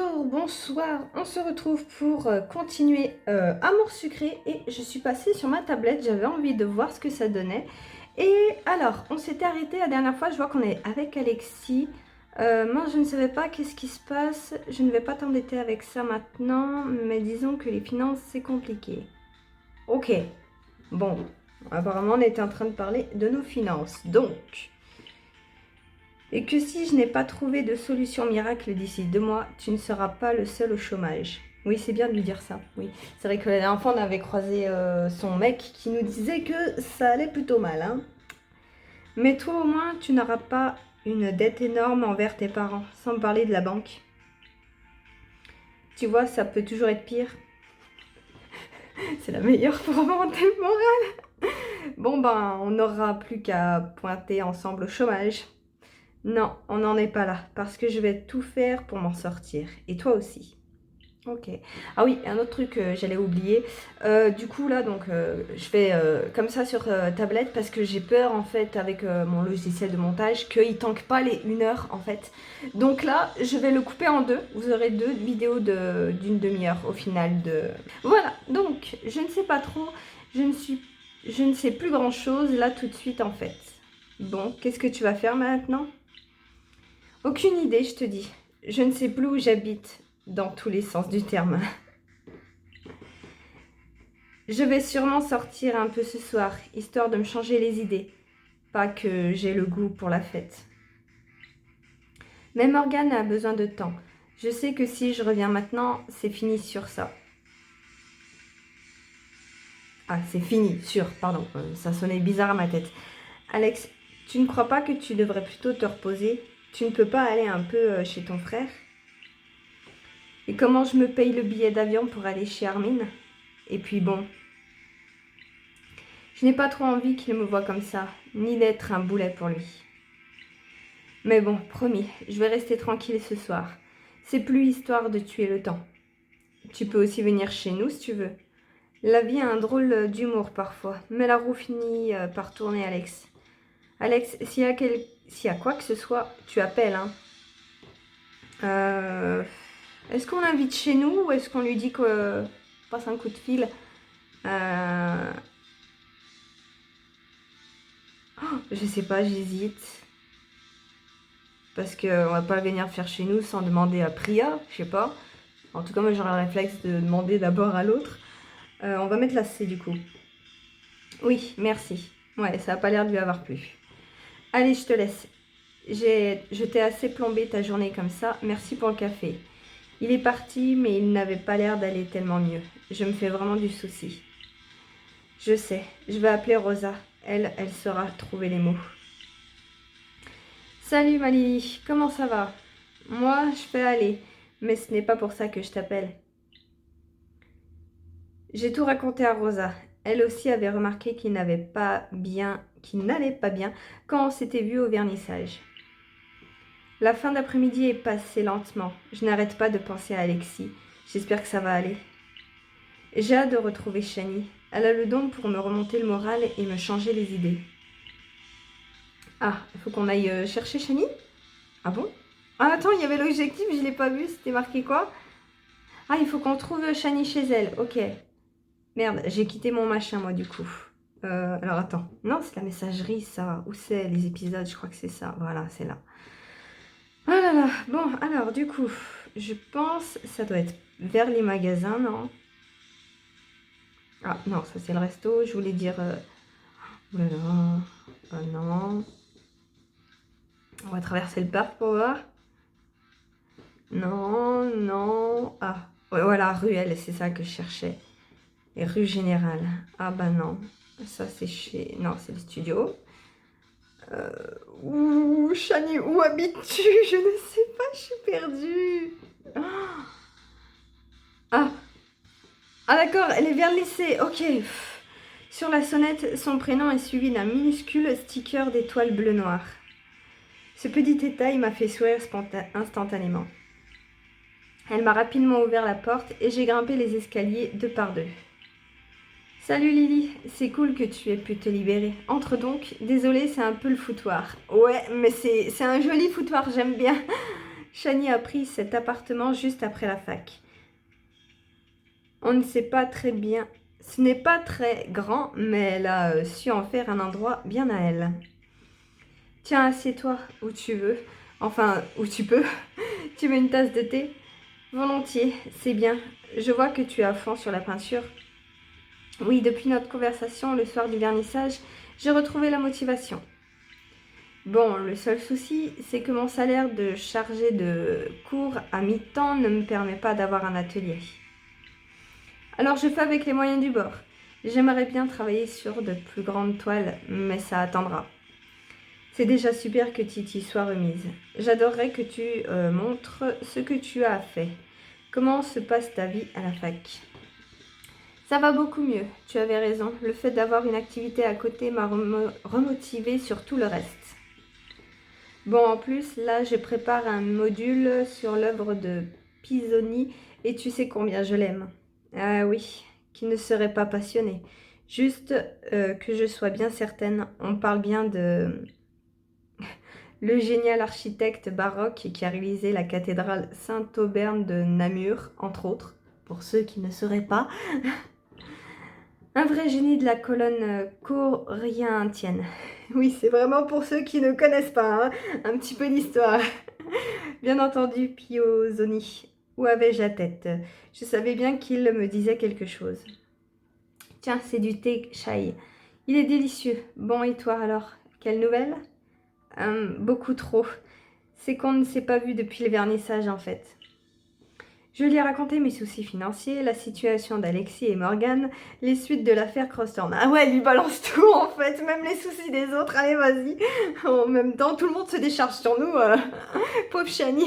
Bonjour, bonsoir, on se retrouve pour continuer Amour sucré et je suis passée sur ma tablette, j'avais envie de voir ce que ça donnait. Et alors, on s'était arrêté la dernière fois, je vois qu'on est avec Alexis. Moi, je ne savais pas qu'est-ce qui se passe, je ne vais pas t'embêter avec ça maintenant, mais disons que les finances, c'est compliqué. Ok, bon, apparemment on était en train de parler de nos finances, donc... Et que si je n'ai pas trouvé de solution miracle d'ici 2 mois, tu ne seras pas le seul au chômage. Oui, c'est bien de lui dire ça. Oui, c'est vrai que la dernière fois, on avait croisé son mec qui nous disait que ça allait plutôt mal. Hein. Mais toi, au moins, tu n'auras pas une dette énorme envers tes parents, sans parler de la banque. Tu vois, ça peut toujours être pire. C'est la meilleure pour remonter le moral. Bon, ben, on n'aura plus qu'à pointer ensemble au chômage. Non, on n'en est pas là, parce que je vais tout faire pour m'en sortir. Et toi aussi. Ok. Ah oui, un autre truc que j'allais oublier. Du coup, là, donc, je fais comme ça sur tablette parce que j'ai peur, en fait, avec mon logiciel de montage, qu'il tanque pas les 1 heure, en fait. Donc là, je vais le couper en deux. Vous aurez 2 vidéos d'une demi-heure, au final. Voilà, donc, je ne sais pas trop. Je ne sais plus grand-chose, là, tout de suite, en fait. Bon, qu'est-ce que tu vas faire maintenant ? Aucune idée, je te dis. Je ne sais plus où j'habite, dans tous les sens du terme. Je vais sûrement sortir un peu ce soir, histoire de me changer les idées. Pas que j'ai le goût pour la fête. Mais Morgane a besoin de temps. Je sais que si je reviens maintenant, c'est fini sur ça. Ah, c'est fini, sûr, pardon, ça sonnait bizarre à ma tête. Alex, tu ne crois pas que tu devrais plutôt te reposer ? Tu ne peux pas aller un peu chez ton frère ? Et comment je me paye le billet d'avion pour aller chez Armin ? Et puis bon, je n'ai pas trop envie qu'il me voie comme ça, ni d'être un boulet pour lui. Mais bon, promis, je vais rester tranquille ce soir. C'est plus histoire de tuer le temps. Tu peux aussi venir chez nous si tu veux. La vie a un drôle d'humour parfois, mais la roue finit par tourner, Alex. Alex, s'il y a quoi que ce soit, tu appelles, hein. Est-ce qu'on l'invite chez nous ou est-ce qu'on lui dit qu'on passe un coup de fil ? Je sais pas, j'hésite. Parce qu'on va pas venir faire chez nous sans demander à Priya, je sais pas. En tout cas, moi j'aurais le réflexe de demander d'abord à l'autre. On va mettre la C du coup. Oui, merci. Ouais, ça a pas l'air de lui avoir plu. Allez, je te laisse. Je t'ai assez plombé ta journée comme ça. Merci pour le café. Il est parti, mais il n'avait pas l'air d'aller tellement mieux. Je me fais vraiment du souci. Je sais, je vais appeler Rosa. Elle saura trouver les mots. Salut ma Lily, comment ça va ? Moi, je fais aller, mais ce n'est pas pour ça que je t'appelle. J'ai tout raconté à Rosa. Elle aussi avait remarqué qu'il n'allait pas bien quand on s'était vu au vernissage. La fin d'après-midi est passée lentement. Je n'arrête pas de penser à Alexis. J'espère que ça va aller. J'ai hâte de retrouver Shani. Elle a le don pour me remonter le moral et me changer les idées. Ah, il faut qu'on aille chercher Shani ? Ah bon ? Ah attends, il y avait l'objectif, je ne l'ai pas vu, c'était marqué quoi ? Ah, il faut qu'on trouve Shani chez elle, ok. Merde, j'ai quitté mon machin moi du coup. Alors attends, non c'est la messagerie ça, où c'est les épisodes, je crois que c'est ça, voilà c'est là. Ah là là, bon alors du coup, je pense ça doit être vers les magasins, non ? Ah non, ça c'est le resto, je voulais dire... Oh là là, non. On va traverser le parc pour voir. Non, non, ah, ouais, voilà, ruelle, c'est ça que je cherchais. Et rue Générale. Ah bah non. Ça c'est chez... Non, c'est le studio. Ouh, Shani, où habites-tu ? Je ne sais pas, je suis perdue. Ah. Ah d'accord, elle est vers le lycée. Ok. Sur la sonnette, son prénom est suivi d'un minuscule sticker d'étoile bleu-noir. Ce petit détail m'a fait sourire instantanément. Elle m'a rapidement ouvert la porte et j'ai grimpé les escaliers 2 par 2. Salut Lily, c'est cool que tu aies pu te libérer. Entre donc, désolée, c'est un peu le foutoir. Ouais, mais c'est un joli foutoir, j'aime bien. Shani a pris cet appartement juste après la fac. On ne sait pas très bien. Ce n'est pas très grand, mais elle a su en faire un endroit bien à elle. Tiens, assieds-toi où tu veux. Enfin, où tu peux. Tu veux une tasse de thé? Volontiers, c'est bien. Je vois que tu es à fond sur la peinture. Oui, depuis notre conversation le soir du vernissage, j'ai retrouvé la motivation. Bon, le seul souci, c'est que mon salaire de chargé de cours à mi-temps ne me permet pas d'avoir un atelier. Alors je fais avec les moyens du bord. J'aimerais bien travailler sur de plus grandes toiles, mais ça attendra. C'est déjà super que Titi soit remise. J'adorerais que tu montres ce que tu as fait. Comment se passe ta vie à la fac? Ça va beaucoup mieux, tu avais raison. Le fait d'avoir une activité à côté m'a remotivée sur tout le reste. Bon, en plus, là, je prépare un module sur l'œuvre de Pisoni et tu sais combien je l'aime. Ah oui, qui ne serait pas passionné. Juste que je sois bien certaine, on parle bien de le génial architecte baroque qui a réalisé la cathédrale Saint-Auberne de Namur, entre autres, pour ceux qui ne sauraient pas. Un vrai génie de la colonne corinthienne. Oui, c'est vraiment pour ceux qui ne connaissent pas, hein, un petit peu d'histoire. Bien entendu, Piozoni. Où avais-je la tête? Je savais bien qu'il me disait quelque chose. Tiens, c'est du thé chai. Il est délicieux. Bon, et toi alors? Quelle nouvelle? Beaucoup trop. C'est qu'on ne s'est pas vu depuis le vernissage en fait. Je lui ai raconté mes soucis financiers, la situation d'Alexis et Morgane, les suites de l'affaire Crosstown. Ah ouais, elle lui balance tout en fait, même les soucis des autres, allez vas-y. En même temps, tout le monde se décharge sur nous, pauvre Shani.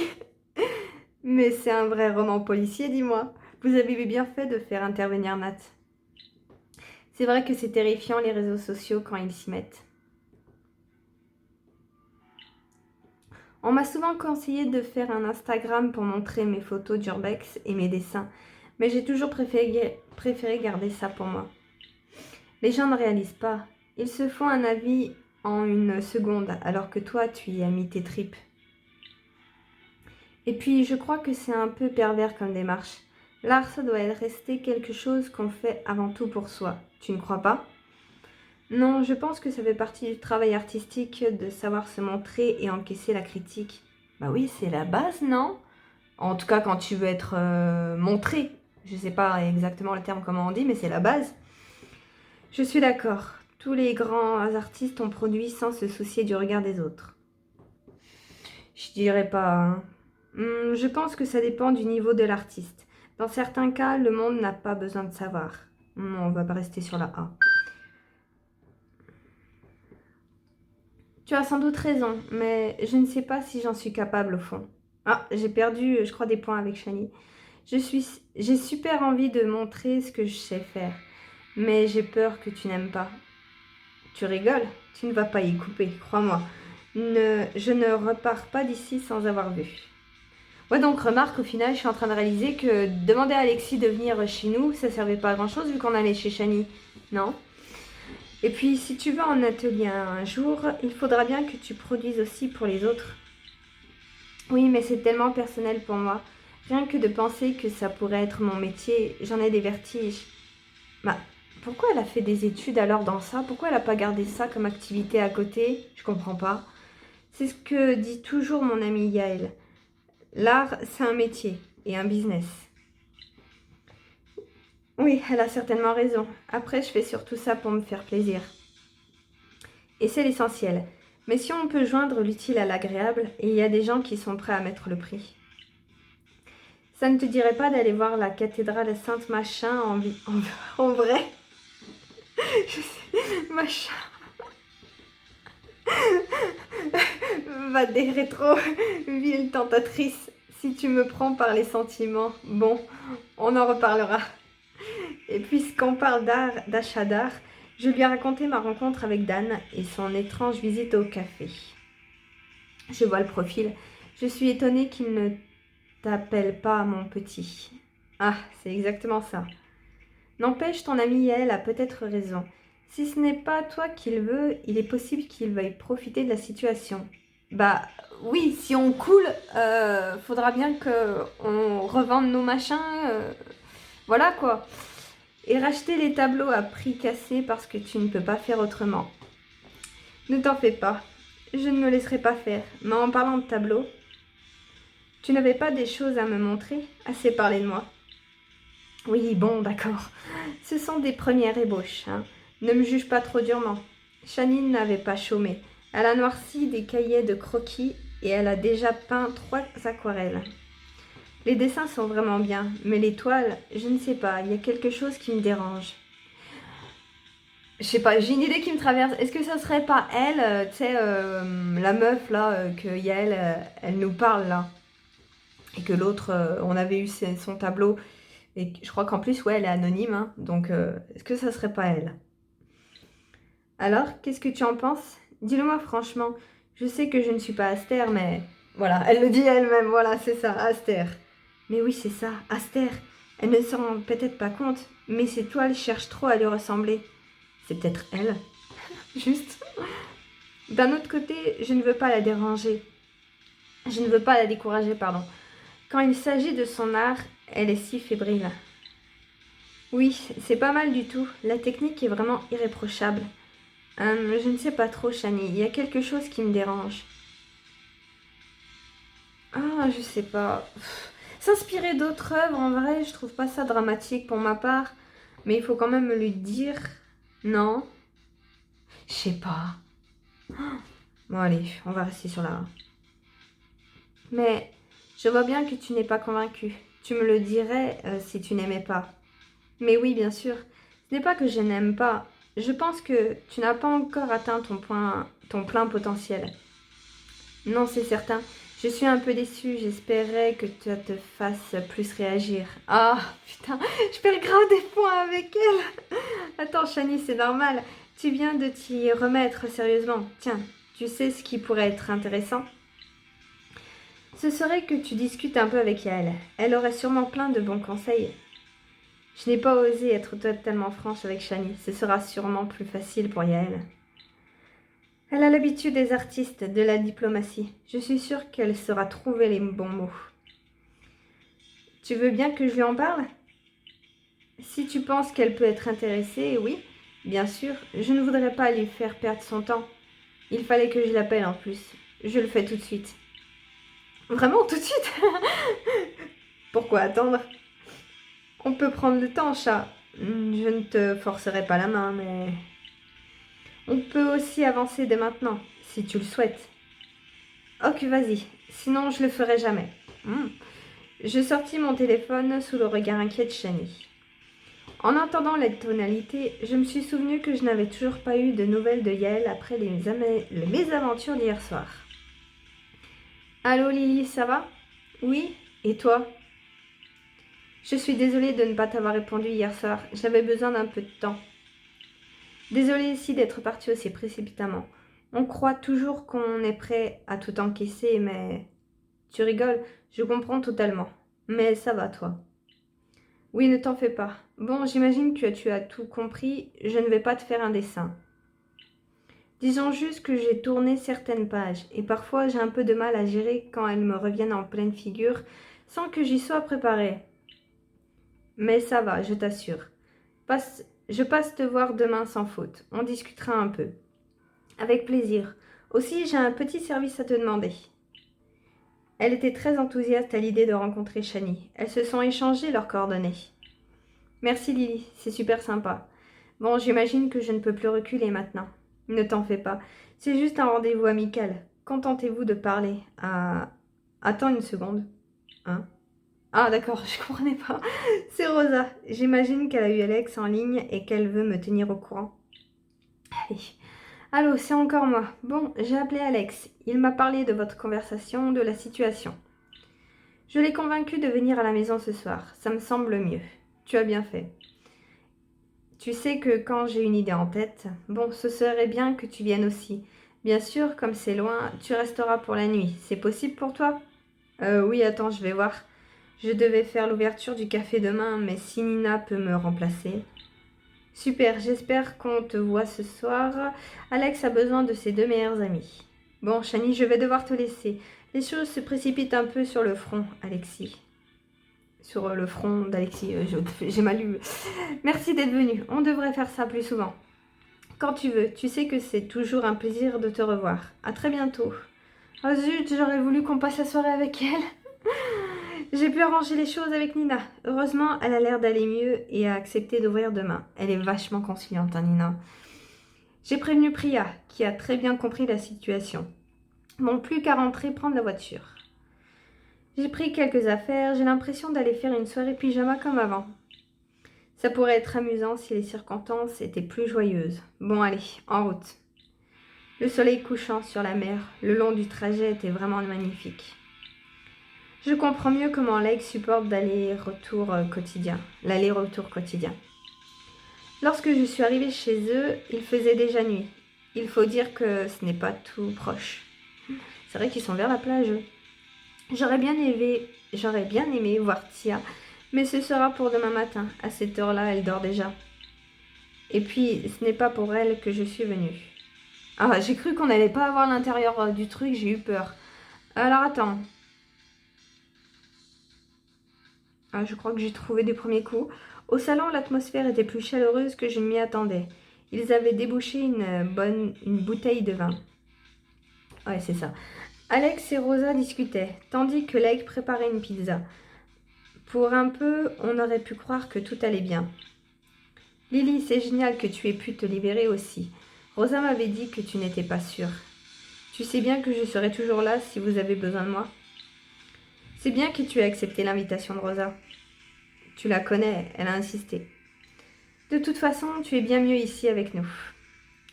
Mais c'est un vrai roman policier, dis-moi. Vous avez bien fait de faire intervenir Nat. C'est vrai que c'est terrifiant les réseaux sociaux quand ils s'y mettent. On m'a souvent conseillé de faire un Instagram pour montrer mes photos d'urbex et mes dessins, mais j'ai toujours préféré garder ça pour moi. Les gens ne réalisent pas. Ils se font un avis en une seconde, alors que toi, tu y as mis tes tripes. Et puis, je crois que c'est un peu pervers comme démarche. L'art, ça doit rester quelque chose qu'on fait avant tout pour soi. Tu ne crois pas? Non, je pense que ça fait partie du travail artistique de savoir se montrer et encaisser la critique. Bah oui, c'est la base, non? En tout cas, quand tu veux être montré. Je sais pas exactement le terme comment on dit, mais c'est la base. Je suis d'accord. Tous les grands artistes ont produit sans se soucier du regard des autres. Je dirais pas, hein. Je pense que ça dépend du niveau de l'artiste. Dans certains cas, le monde n'a pas besoin de savoir. Non, on va pas rester sur la A. Tu as sans doute raison, mais je ne sais pas si j'en suis capable au fond. Ah, j'ai perdu, je crois, des points avec Shani. J'ai super envie de montrer ce que je sais faire, mais j'ai peur que tu n'aimes pas. Tu rigoles? Tu ne vas pas y couper, crois-moi. Je ne repars pas d'ici sans avoir vu. Ouais, donc remarque, au final, je suis en train de réaliser que demander à Alexis de venir chez nous, ça servait pas à grand-chose vu qu'on allait chez Shani. Non? Et puis, si tu vas en atelier un jour, il faudra bien que tu produises aussi pour les autres. Oui, mais c'est tellement personnel pour moi. Rien que de penser que ça pourrait être mon métier, j'en ai des vertiges. Bah, pourquoi elle a fait des études alors dans ça? Pourquoi elle n'a pas gardé ça comme activité à côté? Je comprends pas. C'est ce que dit toujours mon amie Yael. L'art, c'est un métier et un business. Oui, elle a certainement raison. Après, je fais surtout ça pour me faire plaisir. Et c'est l'essentiel. Mais si on peut joindre l'utile à l'agréable, il y a des gens qui sont prêts à mettre le prix. Ça ne te dirait pas d'aller voir la cathédrale Sainte-Machin en vrai? Je sais, machin. Va des rétro, ville tentatrice. Si tu me prends par les sentiments, bon, on en reparlera. Et puisqu'on parle d'achat d'art, je lui ai raconté ma rencontre avec Dan et son étrange visite au café. Je vois le profil. Je suis étonnée qu'il ne t'appelle pas mon petit. Ah, c'est exactement ça. N'empêche, ton amie elle a peut-être raison. Si ce n'est pas toi qui le veux, il est possible qu'il veuille profiter de la situation. Bah oui, si on coule, faudra bien qu'on revende nos machins. Voilà quoi. Et racheter les tableaux à prix cassé parce que tu ne peux pas faire autrement. Ne t'en fais pas. Je ne me laisserai pas faire. Mais en parlant de tableaux, tu n'avais pas des choses à me montrer? Assez parlé de moi. Oui, bon, d'accord. Ce sont des premières ébauches. Hein. Ne me juge pas trop durement. Shani n'avait pas chômé. Elle a noirci des cahiers de croquis et elle a déjà peint 3 aquarelles. Les dessins sont vraiment bien, mais les toiles, je ne sais pas, il y a quelque chose qui me dérange. Je sais pas, j'ai une idée qui me traverse. Est-ce que ça serait pas elle, tu sais, la meuf là, que Yael, elle nous parle là, et que l'autre, on avait eu son tableau, et je crois qu'en plus, ouais, elle est anonyme, hein, donc est-ce que ça serait pas elle? Alors, qu'est-ce que tu en penses? Dis-le-moi franchement. Je sais que je ne suis pas Aster, mais voilà, elle le dit elle-même, voilà, c'est ça, Aster. Mais oui, c'est ça, Aster. Elle ne s'en rend peut-être pas compte, mais ses toiles cherchent trop à lui ressembler. C'est peut-être elle. Juste. D'un autre côté, je ne veux pas la déranger. Je ne veux pas la décourager, pardon. Quand il s'agit de son art, elle est si fébrile. Oui, c'est pas mal du tout. La technique est vraiment irréprochable. Je ne sais pas trop, Shani. Il y a quelque chose qui me dérange. Ah, je sais pas. S'inspirer d'autres œuvres, en vrai, je trouve pas ça dramatique pour ma part. Mais il faut quand même me le dire. Non? Je sais pas. Bon, allez, on va rester sur la... Mais je vois bien que tu n'es pas convaincue. Tu me le dirais si tu n'aimais pas. Mais oui, bien sûr. Ce n'est pas que je n'aime pas. Je pense que tu n'as pas encore atteint ton plein potentiel. Non, c'est certain. Je suis un peu déçue. J'espérais que ça te fasse plus réagir. Ah, putain, je perds grave des points avec elle. Attends, Shani, c'est normal. Tu viens de t'y remettre sérieusement. Tiens, tu sais ce qui pourrait être intéressant? Ce serait que tu discutes un peu avec Yael. Elle aurait sûrement plein de bons conseils. Je n'ai pas osé être totalement franche avec Shani. Ce sera sûrement plus facile pour Yael. Elle a l'habitude des artistes, de la diplomatie. Je suis sûre qu'elle saura trouver les bons mots. Tu veux bien que je lui en parle? Si tu penses qu'elle peut être intéressée, oui, bien sûr. Je ne voudrais pas lui faire perdre son temps. Il fallait que je l'appelle en plus. Je le fais tout de suite. Vraiment, tout de suite? Pourquoi attendre? On peut prendre le temps, chat. Je ne te forcerai pas la main, mais... On peut aussi avancer dès maintenant, si tu le souhaites. Ok, vas-y. Sinon, je le ferai jamais. Je sortis mon téléphone sous le regard inquiet de Shani. En entendant la tonalité, je me suis souvenu que je n'avais toujours pas eu de nouvelles de Yael après les mésaventures d'hier soir. Allô Lily, ça va? Oui, et toi? Je suis désolée de ne pas t'avoir répondu hier soir. J'avais besoin d'un peu de temps. Désolée aussi d'être partie aussi précipitamment. On croit toujours qu'on est prêt à tout encaisser, mais... Tu rigoles, je comprends totalement. Mais ça va, toi. Oui, ne t'en fais pas. Bon, j'imagine que tu as tout compris. Je ne vais pas te faire un dessin. Disons juste que j'ai tourné certaines pages, et parfois j'ai un peu de mal à gérer quand elles me reviennent en pleine figure, sans que j'y sois préparée. Mais ça va, je t'assure. Je passe te voir demain sans faute. On discutera un peu. Avec plaisir. Aussi, j'ai un petit service à te demander. Elle était très enthousiaste à l'idée de rencontrer Shani. Elles se sont échangées leurs coordonnées. Merci Lily, c'est super sympa. Bon, j'imagine que je ne peux plus reculer maintenant. Ne t'en fais pas. C'est juste un rendez-vous amical. Contentez-vous de parler à... Attends une seconde. Hein? Ah d'accord, je comprenais pas. C'est Rosa. J'imagine qu'elle a eu Alex en ligne et qu'elle veut me tenir au courant. Allez. Allô, c'est encore moi. Bon, j'ai appelé Alex. Il m'a parlé de votre conversation, de la situation. Je l'ai convaincu de venir à la maison ce soir. Ça me semble mieux. Tu as bien fait. Tu sais que quand j'ai une idée en tête, bon, ce serait bien que tu viennes aussi. Bien sûr, comme c'est loin, tu resteras pour la nuit. C'est possible pour toi? Oui, attends, je vais voir. Je devais faire l'ouverture du café demain, mais si Nina peut me remplacer... Super, j'espère qu'on te voit ce soir. Alex a besoin de ses 2 meilleurs amis. Bon, Chani, je vais devoir te laisser. Les choses se précipitent un peu sur le front, Alexis. Sur le front d'Alexis, j'ai mal lu. Merci d'être venu. On devrait faire ça plus souvent. Quand tu veux. Tu sais que c'est toujours un plaisir de te revoir. À très bientôt. Oh zut, j'aurais voulu qu'on passe la soirée avec elle. J'ai pu arranger les choses avec Nina. Heureusement, elle a l'air d'aller mieux et a accepté d'ouvrir demain. Elle est vachement conciliante, hein, Nina. J'ai prévenu Priya, qui a très bien compris la situation. Bon, plus qu'à rentrer prendre la voiture. J'ai pris quelques affaires, j'ai l'impression d'aller faire une soirée pyjama comme avant. Ça pourrait être amusant si les circonstances étaient plus joyeuses. Bon, allez, en route. Le soleil couchant sur la mer, le long du trajet était vraiment magnifique. Je comprends mieux comment Leg supporte l'aller-retour quotidien. Lorsque je suis arrivée chez eux, il faisait déjà nuit. Il faut dire que ce n'est pas tout proche. C'est vrai qu'ils sont vers la plage. J'aurais bien aimé voir Tia, mais ce sera pour demain matin. À cette heure-là, elle dort déjà. Et puis, ce n'est pas pour elle que je suis venue. Ah, j'ai cru qu'on n'allait pas avoir l'intérieur du truc, j'ai eu peur. Alors attends. Ah, je crois que j'ai trouvé des premiers coups. Au salon, l'atmosphère était plus chaleureuse que je ne m'y attendais. Ils avaient débouché une bouteille de vin. Ouais, c'est ça. Alex et Rosa discutaient, tandis que Leg préparait une pizza. Pour un peu, on aurait pu croire que tout allait bien. Lily, c'est génial que tu aies pu te libérer aussi. Rosa m'avait dit que tu n'étais pas sûre. Tu sais bien que je serai toujours là si vous avez besoin de moi. C'est bien que tu aies accepté l'invitation de Rosa. Tu la connais, elle a insisté. De toute façon, tu es bien mieux ici avec nous.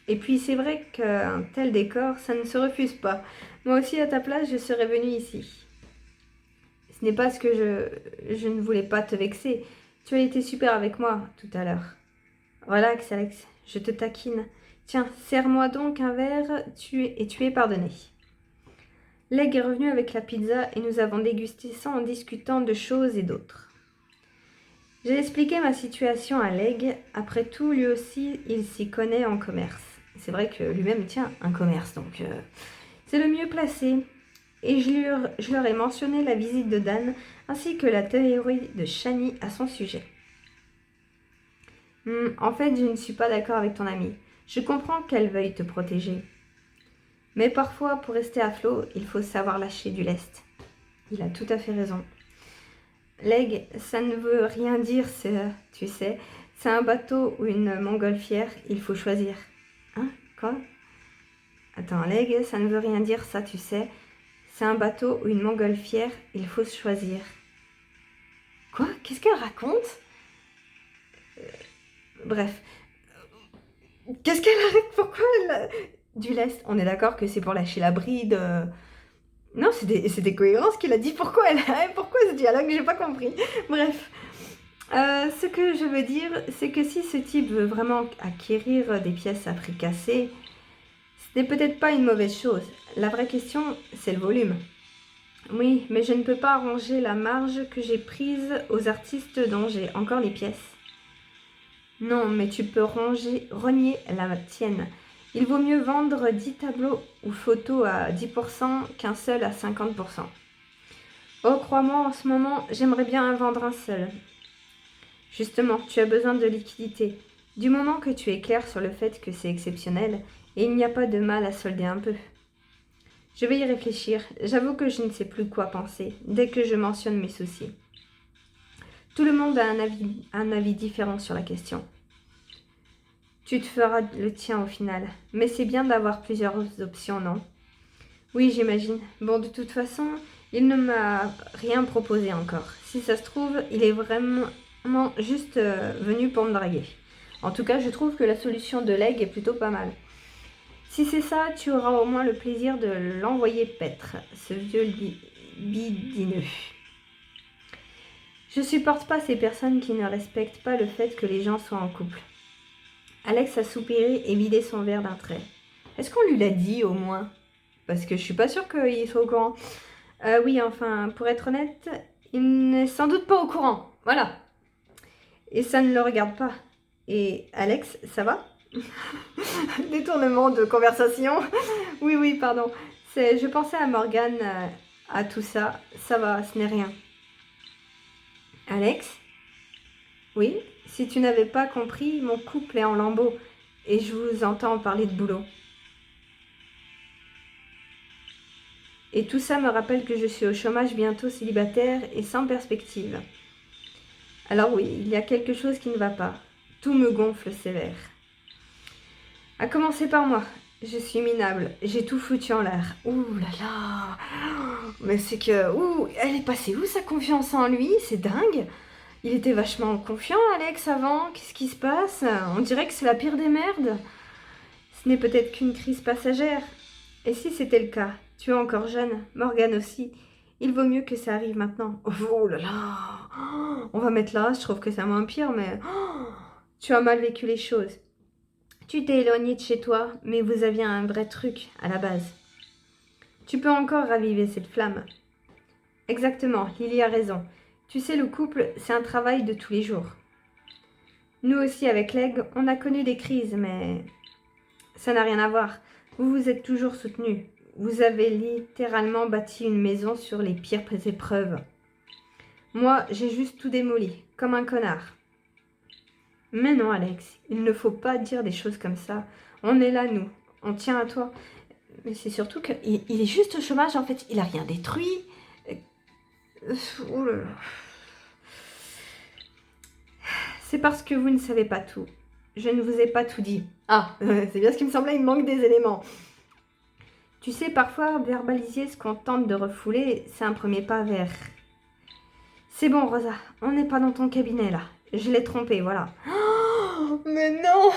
Et puis c'est vrai qu'un tel décor, ça ne se refuse pas. Moi aussi, à ta place, je serais venue ici. Ce n'est pas ce que je ne voulais pas te vexer. Tu as été super avec moi tout à l'heure. Relax, Alex, je te taquine. Tiens, serre-moi donc un verre, tu es pardonné. Leg est revenu avec la pizza et nous avons dégusté ça en discutant de choses et d'autres. J'ai expliqué ma situation à Leg. Après tout, lui aussi, il s'y connaît en commerce. C'est vrai que lui-même tient un commerce, donc c'est le mieux placé. Et je leur ai mentionné la visite de Dan ainsi que la théorie de Chani à son sujet. En fait, je ne suis pas d'accord avec ton amie. Je comprends qu'elle veuille te protéger. Mais parfois, pour rester à flot, il faut savoir lâcher du lest. Il a tout à fait raison. Leg, ça ne veut rien dire, tu sais. C'est un bateau ou une montgolfière, il faut choisir. Hein? Quoi? Attends, Leg, ça ne veut rien dire, ça, tu sais. C'est un bateau ou une montgolfière, il faut choisir. Quoi? Qu'est-ce qu'elle raconte? Bref. Qu'est-ce qu'elle arrête? Pourquoi elle... Du lest, on est d'accord que c'est pour lâcher la bride. Non, c'est des cohérences qu'il a dit. Pourquoi ce dialogue? J'ai pas compris. Bref. Ce que je veux dire, c'est que si ce type veut vraiment acquérir des pièces à prix cassé, ce n'est peut-être pas une mauvaise chose. La vraie question, c'est le volume. Oui, mais je ne peux pas arranger la marge que j'ai prise aux artistes dont j'ai encore les pièces. Non, mais tu peux renier la tienne. Il vaut mieux vendre 10 tableaux ou photos à 10% qu'un seul à 50%. Oh, crois-moi, en ce moment, j'aimerais bien en vendre un seul. Justement, tu as besoin de liquidité. Du moment que tu es clair sur le fait que c'est exceptionnel, et il n'y a pas de mal à solder un peu. Je vais y réfléchir. J'avoue que je ne sais plus quoi penser dès que je mentionne mes soucis. Tout le monde a un avis différent sur la question. Tu te feras le tien au final, mais c'est bien d'avoir plusieurs options, non? Oui, j'imagine. Bon, de toute façon, il ne m'a rien proposé encore. Si ça se trouve, il est vraiment juste venu pour me draguer. En tout cas, je trouve que la solution de Leg est plutôt pas mal. Si c'est ça, tu auras au moins le plaisir de l'envoyer paître, ce vieux bidineux. Je supporte pas ces personnes qui ne respectent pas le fait que les gens soient en couple. Alex a soupiré et vidé son verre d'un trait. Est-ce qu'on lui l'a dit au moins? Parce que je suis pas sûre qu'il soit au courant. Oui, enfin, pour être honnête, il n'est sans doute pas au courant. Voilà. Et ça ne le regarde pas. Et Alex, ça va? Détournement de conversation. Oui, pardon. Je pensais à Morgane, à tout ça. Ça va, ce n'est rien. Alex? Oui, si tu n'avais pas compris, mon couple est en lambeaux et je vous entends parler de boulot. Et tout ça me rappelle que je suis au chômage, bientôt célibataire et sans perspective. Alors oui, il y a quelque chose qui ne va pas. Tout me gonfle sévère. À commencer par moi. Je suis minable, j'ai tout foutu en l'air. Ouh là là. Mais c'est que... Ouh, elle est passée où sa confiance en lui? C'est dingue. Il était vachement confiant, Alex, avant. Qu'est-ce qui se passe? On dirait que c'est la pire des merdes. Ce n'est peut-être qu'une crise passagère. Et si c'était le cas? Tu es encore jeune, Morgane aussi. Il vaut mieux que ça arrive maintenant. Oh là là. On va mettre là, je trouve que c'est moins pire, mais... Tu as mal vécu les choses. Tu t'es éloigné de chez toi, mais vous aviez un vrai truc à la base. Tu peux encore raviver cette flamme. Exactement, Lily a raison. Tu sais, le couple, c'est un travail de tous les jours. Nous aussi, avec l'aigle, on a connu des crises, mais ça n'a rien à voir. Vous vous êtes toujours soutenus. Vous avez littéralement bâti une maison sur les pires épreuves. Moi, j'ai juste tout démoli, comme un connard. Mais non, Alex, il ne faut pas dire des choses comme ça. On est là, nous. On tient à toi. Mais c'est surtout qu'il est juste au chômage, en fait. Il a rien détruit. Oh là là. C'est parce que vous ne savez pas tout. Je ne vous ai pas tout dit. Ah, c'est bien ce qui me semblait, il me manque des éléments. Tu sais, parfois, verbaliser ce qu'on tente de refouler, c'est un premier pas vers... C'est bon, Rosa, on n'est pas dans ton cabinet, là. Je l'ai trompé, voilà. Oh, mais non!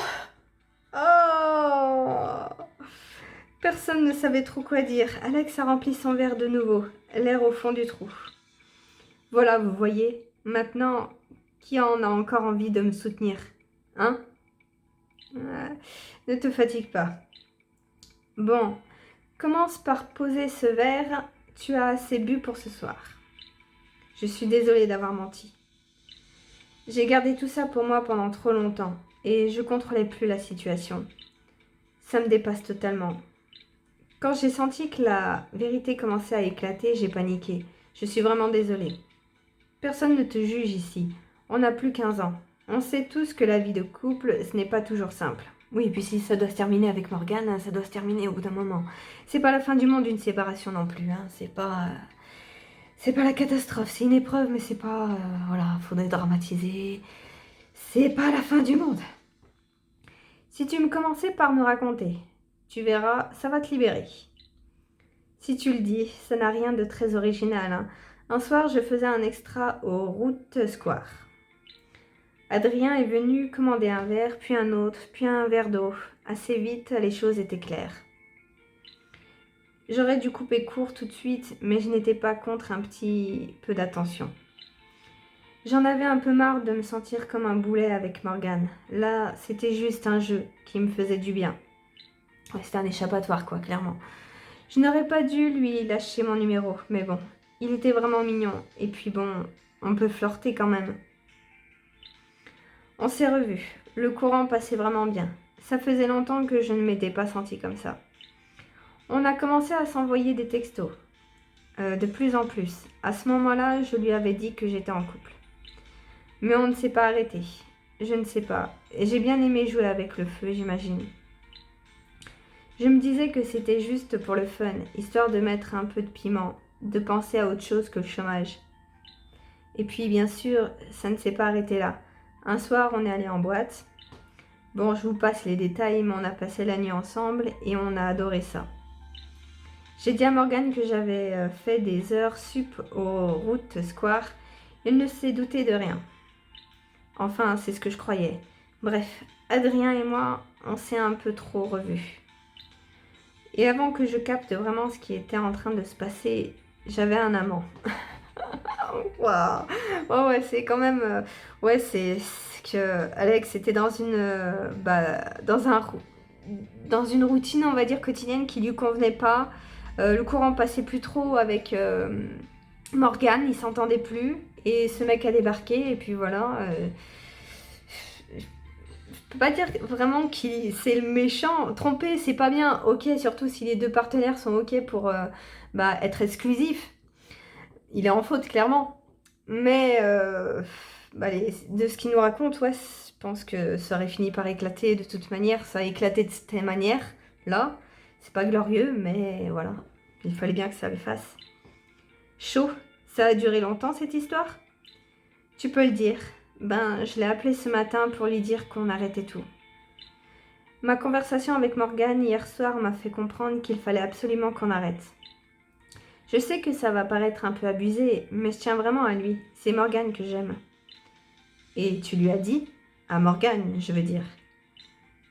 Oh! Personne ne savait trop quoi dire. Alex a rempli son verre de nouveau, l'air au fond du trou. Voilà, vous voyez, maintenant, qui en a encore envie de me soutenir? Hein? Ne te fatigue pas. Bon, commence par poser ce verre. Tu as assez bu pour ce soir. Je suis désolée d'avoir menti. J'ai gardé tout ça pour moi pendant trop longtemps et je contrôlais plus la situation. Ça me dépasse totalement. Quand j'ai senti que la vérité commençait à éclater, j'ai paniqué. Je suis vraiment désolée. Personne ne te juge ici. On n'a plus 15 ans. On sait tous que la vie de couple, ce n'est pas toujours simple. Oui, et puis si ça doit se terminer avec Morgane, ça doit se terminer au bout d'un moment. C'est pas la fin du monde une séparation non plus, hein. C'est pas la catastrophe, c'est une épreuve, mais c'est pas... voilà, faudrait dramatiser. C'est pas la fin du monde. Si tu me commençais par me raconter, tu verras, ça va te libérer. Si tu le dis, ça n'a rien de très original, hein. Un soir, je faisais un extra au Route Square. Adrien est venu commander un verre, puis un autre, puis un verre d'eau. Assez vite, les choses étaient claires. J'aurais dû couper court tout de suite, mais je n'étais pas contre un petit peu d'attention. J'en avais un peu marre de me sentir comme un boulet avec Morgane. Là, c'était juste un jeu qui me faisait du bien. Ouais, c'était un échappatoire, quoi, clairement. Je n'aurais pas dû lui lâcher mon numéro, mais bon, il était vraiment mignon. Et puis bon, on peut flirter quand même. On s'est revus. Le courant passait vraiment bien. Ça faisait longtemps que je ne m'étais pas sentie comme ça. On a commencé à s'envoyer des textos. De plus en plus. À ce moment-là, je lui avais dit que j'étais en couple. Mais on ne s'est pas arrêté. Je ne sais pas. Et j'ai bien aimé jouer avec le feu, j'imagine. Je me disais que c'était juste pour le fun, histoire de mettre un peu de piment, de penser à autre chose que le chômage. Et puis, bien sûr, ça ne s'est pas arrêté là. Un soir, on est allé en boîte. Bon, je vous passe les détails, mais on a passé la nuit ensemble et on a adoré ça. J'ai dit à Morgane que j'avais fait des heures sup au Route Square. Il ne s'est douté de rien. Enfin, c'est ce que je croyais. Bref, Adrien et moi, on s'est un peu trop revus. Et avant que je capte vraiment ce qui était en train de se passer, j'avais un amant. Waouh! Ouais, c'est quand même... ouais, c'est que Alex était dans dans une routine, on va dire, quotidienne qui lui convenait pas. Le courant passait plus trop avec Morgane, il s'entendait plus. Et ce mec a débarqué, et puis voilà. je peux pas dire vraiment qu'il c'est le méchant. Tromper, c'est pas bien. Ok, surtout si les deux partenaires sont ok pour être exclusifs. Il est en faute, clairement. Mais de ce qu'il nous raconte, ouais, je pense que ça aurait fini par éclater de toute manière. Ça a éclaté de cette manière-là. C'est pas glorieux, mais voilà. Il fallait bien que ça le fasse. Chaud. Ça a duré longtemps, cette histoire? Tu peux le dire. Ben, je l'ai appelé ce matin pour lui dire qu'on arrêtait tout. Ma conversation avec Morgane hier soir m'a fait comprendre qu'il fallait absolument qu'on arrête. Je sais que ça va paraître un peu abusé, mais je tiens vraiment à lui. C'est Morgane que j'aime. Et tu lui as dit? À Morgane, je veux dire.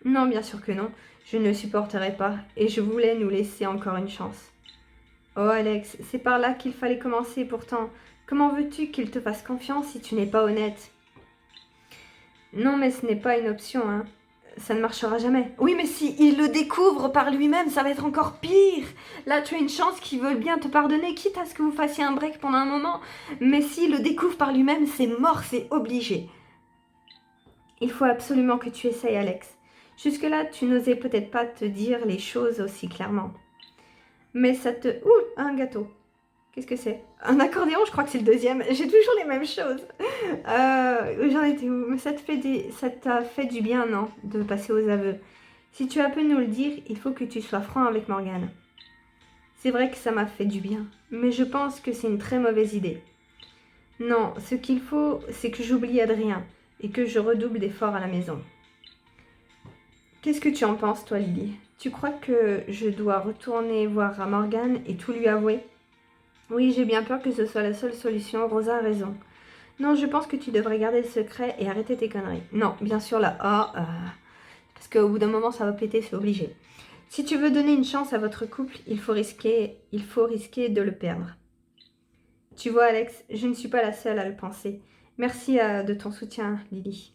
Non, bien sûr que non. Je ne le supporterai pas, et je voulais nous laisser encore une chance. Oh Alex, c'est par là qu'il fallait commencer pourtant. Comment veux-tu qu'il te fasse confiance si tu n'es pas honnête? Non, mais ce n'est pas une option, hein. Ça ne marchera jamais. Oui, mais si il le découvre par lui-même, ça va être encore pire. Là, tu as une chance qu'il veuille bien te pardonner, quitte à ce que vous fassiez un break pendant un moment. Mais s'il le découvre par lui-même, c'est mort, c'est obligé. Il faut absolument que tu essayes, Alex. Jusque-là, tu n'osais peut-être pas te dire les choses aussi clairement. Mais ça te... Ouh, un gâteau. Qu'est-ce que c'est? Un accordéon, je crois que c'est le deuxième. J'ai toujours les mêmes choses. J'en étais où? Mais ça t'a fait du bien, non? De passer aux aveux. Si tu as pu nous le dire, il faut que tu sois franc avec Morgane. C'est vrai que ça m'a fait du bien, mais je pense que c'est une très mauvaise idée. Non, ce qu'il faut, c'est que j'oublie Adrien et que je redouble d'efforts à la maison. Qu'est-ce que tu en penses, toi, Lily? Tu crois que je dois retourner voir Morgane et tout lui avouer? Oui, j'ai bien peur que ce soit la seule solution. Rosa a raison. Non, je pense que tu devrais garder le secret et arrêter tes conneries. Non, bien sûr, là. Parce qu'au bout d'un moment, ça va péter, c'est obligé. Si tu veux donner une chance à votre couple, il faut risquer de le perdre. Tu vois, Alex, je ne suis pas la seule à le penser. Merci de ton soutien, Lily.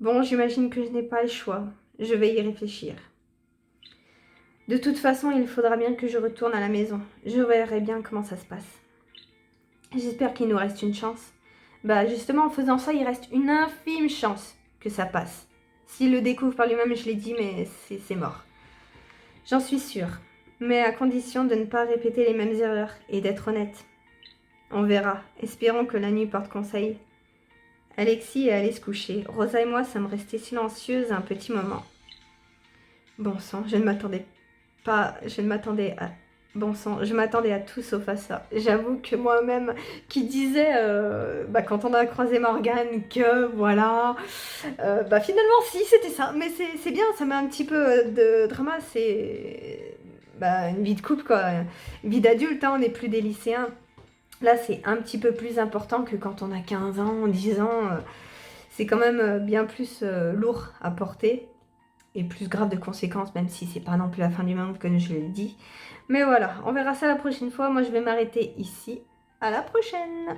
Bon, j'imagine que je n'ai pas le choix. Je vais y réfléchir. De toute façon, il faudra bien que je retourne à la maison. Je verrai bien comment ça se passe. J'espère qu'il nous reste une chance. Justement, en faisant ça, il reste une infime chance que ça passe. S'il le découvre par lui-même, je l'ai dit, mais c'est mort. J'en suis sûre. Mais à condition de ne pas répéter les mêmes erreurs et d'être honnête. On verra. Espérons que la nuit porte conseil. Alexis est allé se coucher. Rosa et moi sommes restées silencieuses un petit moment. Bon sang, je m'attendais à tout sauf à ça. J'avoue que moi-même, qui disais, quand on a croisé Morgane, que voilà, finalement si, c'était ça. Mais c'est bien, ça met un petit peu de drama, c'est une vie de couple, quoi. Une vie d'adulte, hein, on n'est plus des lycéens. Là, c'est un petit peu plus important que quand on a 15 ans, 10 ans. C'est quand même bien plus lourd à porter et plus grave de conséquences, même si c'est pas non plus la fin du monde, comme je l'ai dit. Mais voilà, on verra ça la prochaine fois. Moi, je vais m'arrêter ici. À la prochaine!